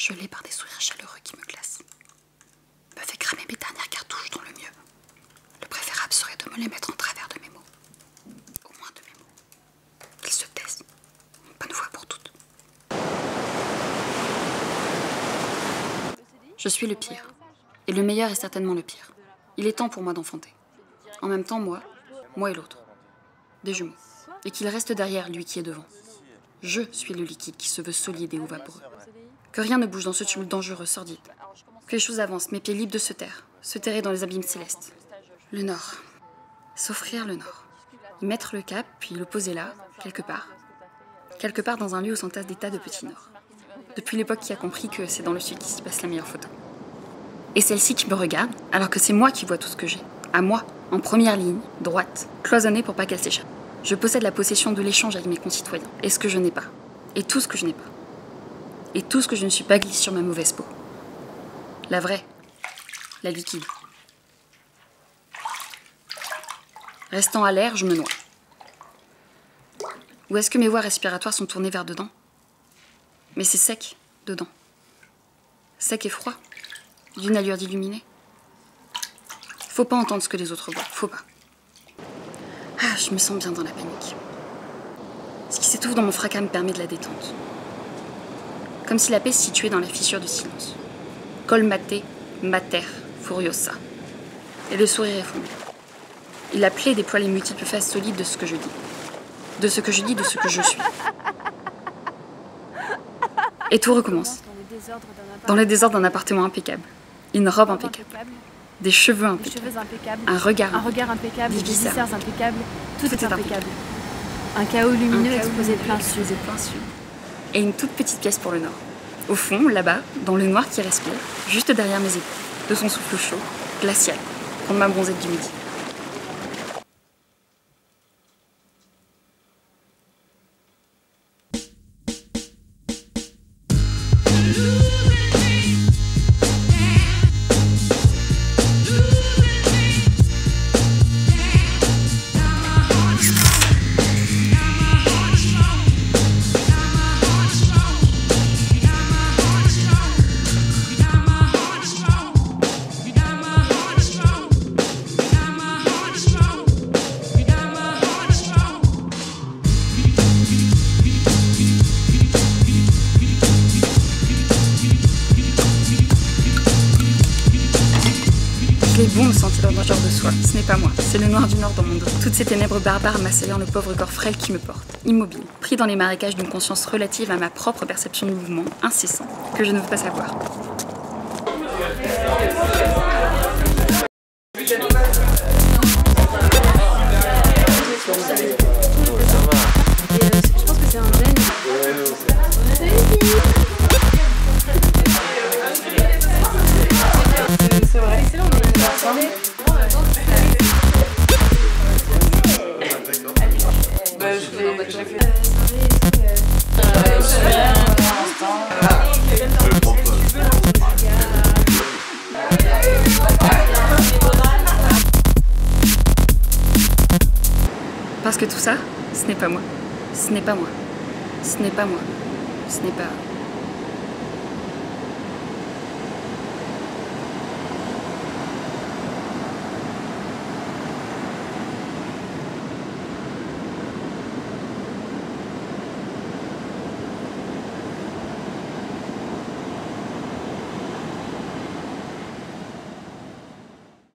gelé par des sourires chaleureux qui me glacent, me fait cramer mes dernières cartouches dont le mieux. Le préférable serait de me les mettre en travers de mes mots. Au moins de mes mots. Qu'ils se taisent. Une bonne fois pour toutes. Je suis le pire. Et le meilleur est certainement le pire. Il est temps pour moi d'enfanter. En même temps, moi et l'autre. Des jumeaux. Et qu'il reste derrière lui qui est devant. Je suis le liquide qui se veut solide et ou vaporeux. Que rien ne bouge dans ce tumulte dangereux, sordide. Que les choses avancent, mes pieds libres de se terrer dans les abîmes célestes. Le Nord. S'offrir le Nord. Y mettre le cap, puis le poser là, quelque part. Quelque part dans un lieu où s'entassent des tas de petits Nords. Depuis l'époque qui a compris que c'est dans le Sud qui s'y passe la meilleure photo. Et celle-ci qui me regarde, alors que c'est moi qui vois tout ce que j'ai. À moi, en première ligne, droite, cloisonnée pour pas qu'elle s'échappe. Je possède la possession de l'échange avec mes concitoyens. Et ce que je n'ai pas. Et tout ce que je n'ai pas. Et tout ce que je ne suis pas glisse sur ma mauvaise peau. La vraie. La liquide. Restant à l'air, je me noie. Ou est-ce que mes voies respiratoires sont tournées vers dedans? Mais c'est sec, dedans. Sec et froid. D'une allure d'illuminé. Faut pas entendre ce que les autres voient, faut pas. Ah, je me sens bien dans la panique. Ce qui s'étouffe dans mon fracas me permet de la détente. Comme si la paix se situait dans la fissure du silence. Colmate, mater, furiosa. Et le sourire est fondé. Et la plaie déploie les multiples faces solides de ce que je dis. De ce que je dis, de ce que je suis. Et tout recommence. Dans le désordre d'un appartement impeccable. Une robe impeccable. Des cheveux impeccables. Un regard impeccable. Des viscères impeccables. Tout est impeccable. Un chaos lumineux exposé plein sud. Et une toute petite pièce pour le Nord. Au fond, là-bas, dans le noir qui respire, juste derrière mes épaules, de son souffle chaud, glacial, contre ma bronzette du midi. Il est bon de sentir dans un genre de soi. Ce n'est pas moi, c'est le noir du Nord dans mon dos. Toutes ces ténèbres barbares m'assaillant le pauvre corps frêle qui me porte, immobile, pris dans les marécages d'une conscience relative à ma propre perception de mouvement incessant, que je ne veux pas savoir. Je pense que c'est un gène. C'est vrai. Parce que tout ça, ce n'est pas moi. Ce n'est pas moi. Ce n'est pas moi. Ce n'est pas...